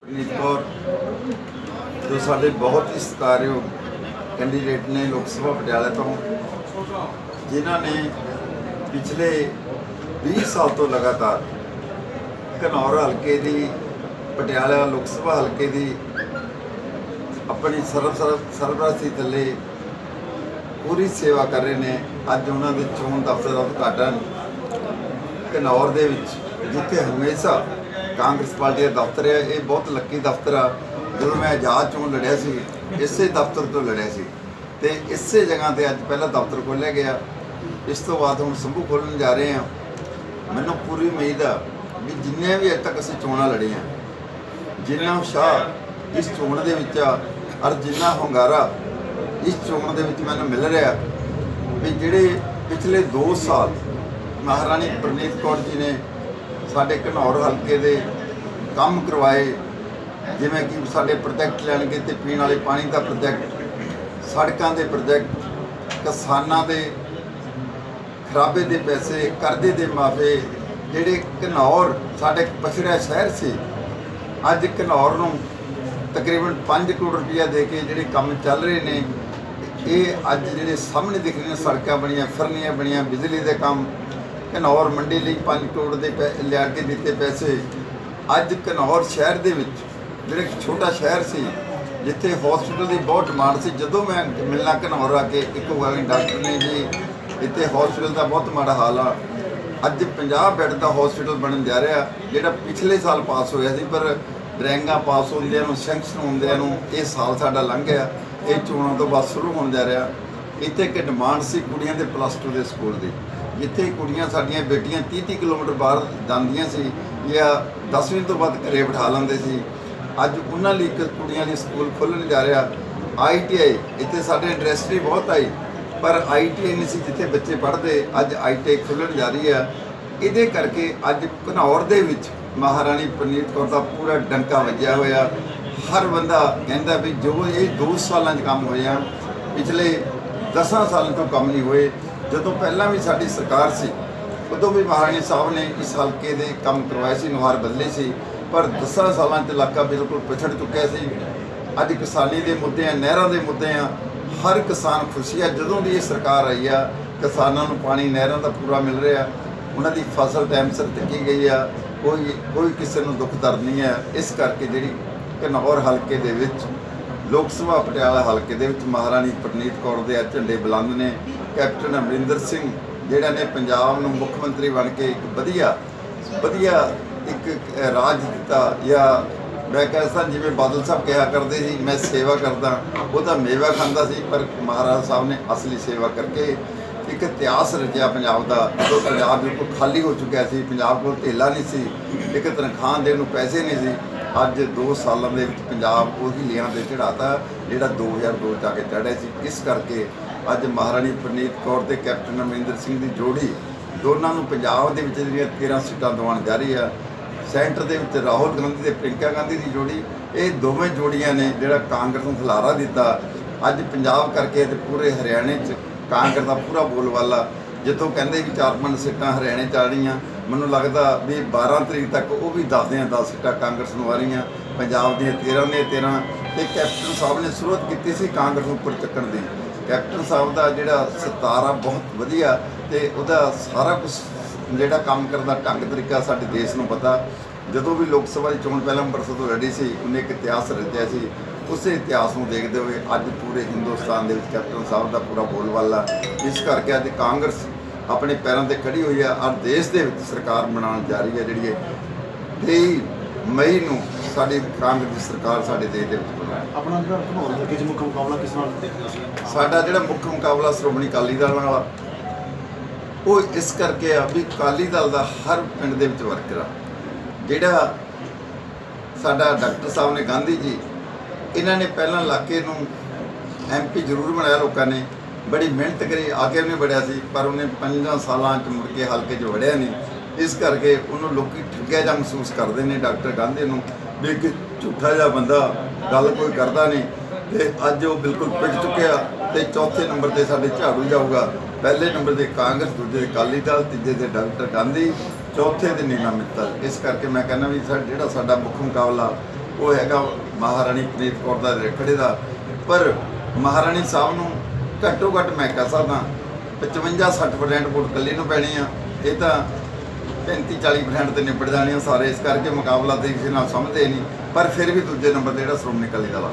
ਨੀਤ ਕੌਰ ਜੋ ਸਾਡੇ ਬਹੁਤ ਹੀ ਸਤਿਕਾਰਯੋਗ ਕੈਂਡੀਡੇਟ ਨੇ ਲੋਕ ਸਭਾ ਪਟਿਆਲਾ ਤੋਂ, ਜਿਨ੍ਹਾਂ ਨੇ ਪਿਛਲੇ 20 ਸਾਲ ਤੋਂ ਲਗਾਤਾਰ ਘਨੌਰ ਹਲਕੇ ਦੀ, ਪਟਿਆਲਾ ਲੋਕ ਸਭਾ ਹਲਕੇ ਦੀ ਆਪਣੀ ਸਰਬਰਾਸੀ ਥੱਲੇ ਪੂਰੀ ਸੇਵਾ ਕਰ ਰਹੇ ਨੇ। ਅੱਜ ਉਹਨਾਂ ਦੇ ਚੋਣ ਦਫ਼ਤਰ ਦਾ ਉਦਘਾਟਨ ਘਨੌਰ ਦੇ ਵਿੱਚ, ਜਿੱਥੇ ਹਮੇਸ਼ਾ ਕਾਂਗਰਸ ਪਾਰਟੀ ਦਾ ਦਫ਼ਤਰ ਹੈ। ਇਹ ਬਹੁਤ ਲੱਕੀ ਦਫ਼ਤਰ ਆ। ਜਦੋਂ ਮੈਂ ਆਜ਼ਾਦ ਚੋਣ ਲੜਿਆ ਸੀ, ਇਸੇ ਦਫ਼ਤਰ ਤੋਂ ਲੜਿਆ ਸੀ ਤੇ ਇਸੇ ਜਗ੍ਹਾ ਤੇ ਅੱਜ ਪਹਿਲਾ ਦਫ਼ਤਰ ਖੋਲ੍ਹਿਆ ਗਿਆ। ਇਸ ਤੋਂ ਬਾਅਦ ਹੁਣ ਸੰਭੂ ਖੋਲ੍ਹਣ ਜਾ ਰਹੇ ਹਾਂ। ਮੈਨੂੰ ਪੂਰੀ ਉਮੀਦ ਆ ਵੀ ਜਿੰਨੇ ਵੀ ਅੱਜ ਤੱਕ ਅਸੀਂ ਚੋਣਾਂ ਲੜੀਆਂ, ਜਿੰਨਾ ਉਤਸ਼ਾਹ ਇਸ ਚੋਣ ਦੇ ਵਿੱਚ ਆ ਔਰ ਜਿੰਨਾ ਹੁੰਗਾਰਾ ਇਸ ਚੋਣ ਦੇ ਵਿੱਚ ਮੈਨੂੰ ਮਿਲ ਰਿਹਾ ਵੀ ਜਿਹੜੇ ਪਿਛਲੇ 2 ਸਾਲ ਮਹਾਰਾਣੀ ਪ੍ਰਨੀਤ ਕੌਰ ਜੀ ਨੇ ਸਾਡੇ ਘਨੌਰ ਹਲਕੇ ਦੇ ਕੰਮ ਕਰਵਾਏ, ਜਿਵੇਂ ਕਿ ਸਾਡੇ ਪ੍ਰੋਜੈਕਟ ਲੈਣਗੇ ਤੇ ਪੀਣ ਵਾਲੇ ਪਾਣੀ ਦਾ ਪ੍ਰੋਜੈਕਟ, ਸੜਕਾਂ ਦੇ ਪ੍ਰੋਜੈਕਟ, ਕਿਸਾਨਾਂ ਦੇ ਖਰਾਬੇ ਦੇ ਪੈਸੇ, ਕਰਜ਼ੇ ਦੇ ਮਾਫੇ, ਜਿਹੜੇ ਘਨੌਰ ਸਾਡੇ ਪਛੜਿਆ ਸ਼ਹਿਰ ਸੀ, ਅੱਜ ਘਨੌਰ ਨੂੰ ਤਕਰੀਬਨ 5 ਕਰੋੜ ਰੁਪਇਆ ਦੇ ਕੇ ਜਿਹੜੇ ਕੰਮ ਚੱਲ ਰਹੇ ਨੇ, ਇਹ ਅੱਜ ਜਿਹੜੇ ਸਾਹਮਣੇ ਦਿਖ ਰਹੇ ਨੇ, ਸੜਕਾਂ ਬਣੀਆਂ, ਫਰਨੀਆਂ ਬਣੀਆਂ, ਬਿਜਲੀ ਦੇ ਕੰਮ, ਘਨੌਰ ਮੰਡੀ ਲਈ 5 ਕਰੋੜ ਦੇ ਲਿਆ ਕੇ ਦਿੱਤੇ ਪੈਸੇ। ਅੱਜ ਘਨੌਰ ਸ਼ਹਿਰ ਦੇ ਵਿੱਚ, ਜਿਹੜਾ ਇੱਕ ਛੋਟਾ ਸ਼ਹਿਰ ਸੀ ਜਿੱਥੇ ਹਸਪੀਟਲ ਦੀ ਬਹੁਤ ਡਿਮਾਂਡ ਸੀ, ਜਦੋਂ ਮੈਂ ਮਿਲਣਾ ਘਨੌਰ ਆ ਕੇ ਇੱਕ ਵਾਰ ਡਾਕਟਰ ਨੇ ਜੀ ਇੱਥੇ ਹਸਪੀਟਲ ਦਾ ਬਹੁਤ ਮਾੜਾ ਹਾਲ ਆ। ਅੱਜ 50 ਬੈੱਡ ਦਾ ਹਸਪੀਟਲ ਬਣਨ ਜਾ ਰਿਹਾ, ਜਿਹੜਾ ਪਿਛਲੇ ਸਾਲ ਪਾਸ ਹੋਇਆ ਸੀ, ਪਰ ਡਰਾਇੰਗਾਂ ਪਾਸ ਹੁੰਦਿਆਂ ਨੂੰ, ਸੈਂਕਸ਼ਨ ਹੁੰਦਿਆਂ ਨੂੰ ਇਹ ਸਾਲ ਸਾਡਾ ਲੰਘ ਗਿਆ। ਇਹ ਚੋਣਾਂ ਤੋਂ ਬਾਅਦ ਸ਼ੁਰੂ ਹੋਣ ਜਾ ਰਿਹਾ। ਇੱਥੇ ਇੱਕ ਡਿਮਾਂਡ ਸੀ ਕੁੜੀਆਂ ਦੇ +2 ਦੇ ਸਕੂਲ ਦੀ, ਜਿੱਥੇ ਕੁੜੀਆਂ ਸਾਡੀਆਂ ਬੇਟੀਆਂ 30-30 ਕਿਲੋਮੀਟਰ ਬਾਹਰ ਜਾਂਦੀਆਂ ਸੀ ਜਾਂ 10ਵੀਂ ਤੋਂ ਬਾਅਦ ਘਰੇ ਬਿਠਾ ਲੈਂਦੇ ਸੀ। ਅੱਜ ਉਹਨਾਂ ਲਈ ਇੱਕ ਕੁੜੀਆਂ ਲਈ ਸਕੂਲ ਖੋਲ੍ਹਣ ਜਾ ਰਿਹਾ। ITI ਇੱਥੇ ਸਾਡੇ ਇੰਡਸਟਰੀ ਬਹੁਤ ਆਈ, ਪਰ ITI ਨਹੀਂ ਸੀ ਜਿੱਥੇ ਬੱਚੇ ਪੜ੍ਹਦੇ। ਅੱਜ ITI ਖੁੱਲ੍ਹਣ ਜਾ ਰਹੀ ਆ। ਇਹਦੇ ਕਰਕੇ ਅੱਜ ਘਨੌਰ ਦੇ ਵਿੱਚ ਮਹਾਰਾਣੀ ਪ੍ਰਨੀਤ ਕੌਰ ਦਾ ਪੂਰਾ ਡੰਕਾ ਵੱਜਿਆ ਹੋਇਆ। ਹਰ ਬੰਦਾ ਕਹਿੰਦਾ ਵੀ ਜੋ ਇਹ 2 ਸਾਲਾਂ 'ਚ ਕੰਮ ਹੋਏ ਆ, ਪਿਛਲੇ 10 ਸਾਲਾਂ ਤੋਂ ਕੰਮ ਨਹੀਂ ਹੋਏ। ਜਦੋਂ ਪਹਿਲਾਂ ਵੀ ਸਾਡੀ ਸਰਕਾਰ ਸੀ, ਉਦੋਂ ਵੀ ਮਹਾਰਾਣੀ ਸਾਹਿਬ ਨੇ ਇਸ ਹਲਕੇ ਦੇ ਕੰਮ ਕਰਵਾਏ ਸੀ, ਨੁਹਾਰ ਬਦਲੇ ਸੀ, ਪਰ 10 ਸਾਲਾਂ 'ਚ ਇਲਾਕਾ ਬਿਲਕੁਲ ਪਿਛੜ ਚੁੱਕਿਆ ਸੀ। ਅੱਜ ਕਿਸਾਨੀ ਦੇ ਮੁੱਦੇ ਆ, ਨਹਿਰਾਂ ਦੇ ਮੁੱਦੇ ਆ, ਹਰ ਕਿਸਾਨ ਖੁਸ਼ੀ ਆ। ਜਦੋਂ ਦੀ ਇਹ ਸਰਕਾਰ ਆਈ ਆ, ਕਿਸਾਨਾਂ ਨੂੰ ਪਾਣੀ ਨਹਿਰਾਂ ਦਾ ਪੂਰਾ ਮਿਲ ਰਿਹਾ, ਉਹਨਾਂ ਦੀ ਫਸਲ ਟਾਈਮ ਸਿਰ ਦਿੱਤੀ ਗਈ ਆ, ਕੋਈ ਕਿਸੇ ਨੂੰ ਦੁੱਖ ਦਰਦ ਨਹੀਂ ਹੈ। ਇਸ ਕਰਕੇ ਜਿਹੜੀ ਘਨੌਰ ਹਲਕੇ ਦੇ ਵਿੱਚ, ਲੋਕ ਸਭਾ ਪਟਿਆਲਾ ਹਲਕੇ ਦੇ ਵਿੱਚ ਮਹਾਰਾਣੀ ਪ੍ਰਨੀਤ ਕੌਰ ਦੇ ਝੰਡੇ ਬੁਲੰਦ ਨੇ। ਕੈਪਟਨ ਅਮਰਿੰਦਰ ਸਿੰਘ ਜਿਹੜਾ ਨੇ ਪੰਜਾਬ ਨੂੰ ਮੁੱਖ ਮੰਤਰੀ ਬਣ ਕੇ ਇੱਕ ਵਧੀਆ ਇੱਕ ਰਾਜ ਦਿੱਤਾ, ਜਾਂ ਮੈਂ ਕਹਿੰਦਾ ਜਿਵੇਂ ਬਾਦਲ ਸਾਹਿਬ ਕਿਹਾ ਕਰਦੇ ਸੀ, ਮੈਂ ਸੇਵਾ ਕਰਦਾ, ਉਹਦਾ ਮੇਵਾ ਖਾਂਦਾ ਸੀ, ਪਰ ਮਹਾਰਾਜ ਸਾਹਿਬ ਨੇ ਅਸਲੀ ਸੇਵਾ ਕਰਕੇ ਇੱਕ ਇਤਿਹਾਸ ਰਚਿਆ ਪੰਜਾਬ ਦਾ। ਜਦੋਂ ਪੰਜਾਬ ਬਿਲਕੁਲ ਖਾਲੀ ਹੋ ਚੁੱਕਿਆ ਸੀ, ਪੰਜਾਬ ਕੋਲ ਧੇਲਾ ਨਹੀਂ ਸੀ, ਇੱਕ ਤਨਖਾਹ ਦੇਣ ਨੂੰ ਪੈਸੇ ਨਹੀਂ ਸੀ। ਅੱਜ 2 ਸਾਲਾਂ ਦੇ ਵਿੱਚ ਪੰਜਾਬ ਉਹੀ ਲਿਆਂ ਤੇ ਚੜਾਤਾ ਜਿਹੜਾ 2002 ਜਾ ਕੇ ਚੜ੍ਹਿਆ ਸੀ। ਇਸ ਕਰਕੇ ਅੱਜ ਮਹਾਰਾਣੀ ਪ੍ਰਨੀਤ ਕੌਰ ਤੇ ਕੈਪਟਨ ਅਮਰਿੰਦਰ ਸਿੰਘ ਦੀ ਜੋੜੀ, ਦੋਨਾਂ ਨੂੰ ਪੰਜਾਬ ਦੇ ਵਿੱਚ ਜਿਹੜੀਆਂ 13 ਸੀਟਾਂ ਦਿਵਾਉਣ ਜਾ ਰਹੀ ਆ। ਸੈਂਟਰ ਦੇ ਵਿੱਚ ਰਾਹੁਲ ਗਾਂਧੀ ਤੇ ਪ੍ਰਿੰਕਾ ਗਾਂਧੀ ਦੀ ਜੋੜੀ, ਇਹ ਦੋਵੇਂ ਜੋੜੀਆਂ ਨੇ ਜਿਹੜਾ ਕਾਂਗਰਸ ਨੂੰ ਖਿਲਾਰਾ ਦਿੱਤਾ। ਅੱਜ ਪੰਜਾਬ ਕਰਕੇ ਤੇ ਪੂਰੇ ਹਰਿਆਣੇ 'ਚ ਕਾਂਗਰਸ ਦਾ ਪੂਰਾ ਬੋਲਬਾਲਾ। ਜਿੱਥੋਂ ਕਹਿੰਦੇ ਵੀ 4-5 ਸੀਟਾਂ ਹਰਿਆਣੇ 'ਚ ਆ ਰਹੀਆਂ, ਮੈਨੂੰ ਲੱਗਦਾ ਵੀ 12 ਤਰੀਕ ਤੱਕ ਉਹ ਵੀ 10 ਸੀਟਾਂ ਕਾਂਗਰਸ ਨੂੰ ਆ ਰਹੀਆਂ। ਪੰਜਾਬ ਦੀਆਂ 13 ਦੀਆਂ 13। ਤੇ ਕੈਪਟਨ ਸਾਹਿਬ ਨੇ ਸ਼ੁਰੂਆਤ ਕੀਤੀ ਸੀ ਕਾਂਗਰਸ ਨੂੰ ਉੱਪਰ ਚੱਕਣ ਦੀ। ਕੈਪਟਨ ਸਾਹਿਬ ਦਾ ਜਿਹੜਾ ਸਤਾਰਾ ਬਹੁਤ ਵਧੀਆ, ਤੇ ਉਹਦਾ ਸਾਰਾ ਕੁਝ ਜਿਹੜਾ ਕੰਮ ਕਰਨ ਦਾ ਢੰਗ ਤਰੀਕਾ ਸਾਡੇ ਦੇਸ਼ ਨੂੰ ਪਤਾ। ਜਦੋਂ ਵੀ ਲੋਕ ਸਭਾ ਦੀ ਚੋਣ ਪਹਿਲਾਂ ਅੰਮ੍ਰਿਤਸਰ ਤੋਂ ਲੜੀ ਸੀ, ਉਹਨੇ ਇੱਕ ਇਤਿਹਾਸ ਰਚਿਆ ਸੀ। ਉਸੇ ਇਤਿਹਾਸ ਨੂੰ ਦੇਖਦੇ ਹੋਏ ਅੱਜ ਪੂਰੇ ਹਿੰਦੁਸਤਾਨ ਦੇ ਵਿੱਚ ਕੈਪਟਨ ਸਾਹਿਬ ਦਾ ਪੂਰਾ ਬੋਲਬਾਲਾ। ਇਸ ਕਰਕੇ ਅੱਜ ਕਾਂਗਰਸ ਆਪਣੇ ਪੈਰਾਂ 'ਤੇ ਖੜੀ ਹੋਈ ਆ ਔਰ ਦੇਸ਼ ਦੇ ਵਿੱਚ ਸਰਕਾਰ ਬਣਾਉਣ ਜਾ ਰਹੀ ਹੈ, ਜਿਹੜੀ 23 ਮਈ ਨੂੰ ਸਾਡੀ ਕਾਂਗਰਸ ਦੀ ਸਰਕਾਰ ਸਾਡੇ ਦੇਸ਼ ਦੇ ਵਿੱਚ ਬਣਾਉਣੀ। ਆਪਣਾ ਜਿਹੜਾ ਘਨੌਰ ਹਲਕੇ 'ਚ ਮੁੱਖ ਮੁਕਾਬਲਾ ਕਿਸ ਨਾਲ ਦੇਖਦੇ ਹੋ? ਸਾਡਾ ਜਿਹੜਾ ਮੁੱਖ ਮੁਕਾਬਲਾ ਸ਼੍ਰੋਮਣੀ ਅਕਾਲੀ ਦਲ ਨਾਲ, ਉਹ ਇਸ ਕਰਕੇ ਆ ਵੀ ਅਕਾਲੀ ਦਲ ਦਾ ਹਰ ਪਿੰਡ ਦੇ ਵਿੱਚ ਵਰਕਰ ਆ। ਜਿਹੜਾ ਸਾਡਾ ਡਾਕਟਰ ਸਾਹਿਬ ਨੇ, ਗਾਂਧੀ ਜੀ, ਇਹਨਾਂ ਨੇ ਪਹਿਲਾਂ ਇਲਾਕੇ ਨੂੰ MP ਜ਼ਰੂਰ ਬਣਾਇਆ, ਲੋਕਾਂ ਨੇ ਬੜੀ ਮਿਹਨਤ ਕਰੀ, ਆ ਕੇ ਉਹਨੇ ਵੜਿਆ ਸੀ, ਪਰ ਉਹਨੇ 5 ਸਾਲਾਂ 'ਚ ਮੁੜ ਕੇ ਹਲਕੇ 'ਚ ਵੜਿਆ ਨਹੀਂ। ਇਸ ਕਰਕੇ ਉਹਨੂੰ ਲੋਕੀ ਠੱਗਿਆ ਜਾਂ ਮਹਿਸੂਸ ਕਰਦੇ ਨੇ ਡਾਕਟਰ ਗਾਂਧੀ ਨੂੰ, ਵੀ ਇੱਕ ਝੂਠਾ ਜਿਹਾ ਬੰਦਾ, ਗੱਲ ਕੋਈ ਕਰਦਾ ਨਹੀਂ। ਤੇ ਅੱਜ ਉਹ ਬਿਲਕੁਲ ਪਿੱਟ ਚੁੱਕਿਆ। ਤੇ ਚੌਥੇ ਨੰਬਰ ਤੇ ਸਾਡੇ ਝਾੜੂ ਜਾਊਗਾ, ਪਹਿਲੇ ਨੰਬਰ ਤੇ ਕਾਂਗਰਸ, ਦੂਜੇ ਤੇ ਅਕਾਲੀ ਦਲ, ਤੀਜੇ ਤੇ ਡਾਕਟਰ ਗਾਂਧੀ, ਚੌਥੇ ਤੇ ਨੀਨਾ ਮਿੱਤਲ। ਇਸ ਕਰਕੇ ਮੈਂ ਕਹਿੰਦਾ ਵੀ ਜਿਹੜਾ ਸਾਡਾ ਮੁੱਖ ਮੁਕਾਬਲਾ ਉਹ ਹੈਗਾ ਮਹਾਰਾਣੀ ਪ੍ਰੀਤ ਕੌਰ ਦਾ ਰਖੜੇ ਦਾ। ਪਰ ਮਹਾਰਾਣੀ ਸਾਹਿਬ ਨੂੰ ਘੱਟੋ ਘੱਟ ਮੈਂ ਕਹਿ ਸਕਦਾ 55-60% ਵੋਟ ਇਕੱਲੀ ਨੂੰ ਪੈਣੀ ਆ। ਇਹ ਤਾਂ 35-40% ਤੇ ਨਿਬੜ ਜਾਣੇ ਆ ਸਾਰੇ। ਇਸ ਕਰਕੇ ਮੁਕਾਬਲਾ ਤੇ ਕਿਸੇ ਨਾਲ ਸਮਝਦੇ ਨਹੀਂ, ਪਰ ਫਿਰ ਵੀ ਦੂਜੇ ਨੰਬਰ ਤੇ ਜਿਹੜਾ ਸ਼੍ਰੋਮਣੀ ਅਕਾਲੀ ਦਲ ਆ।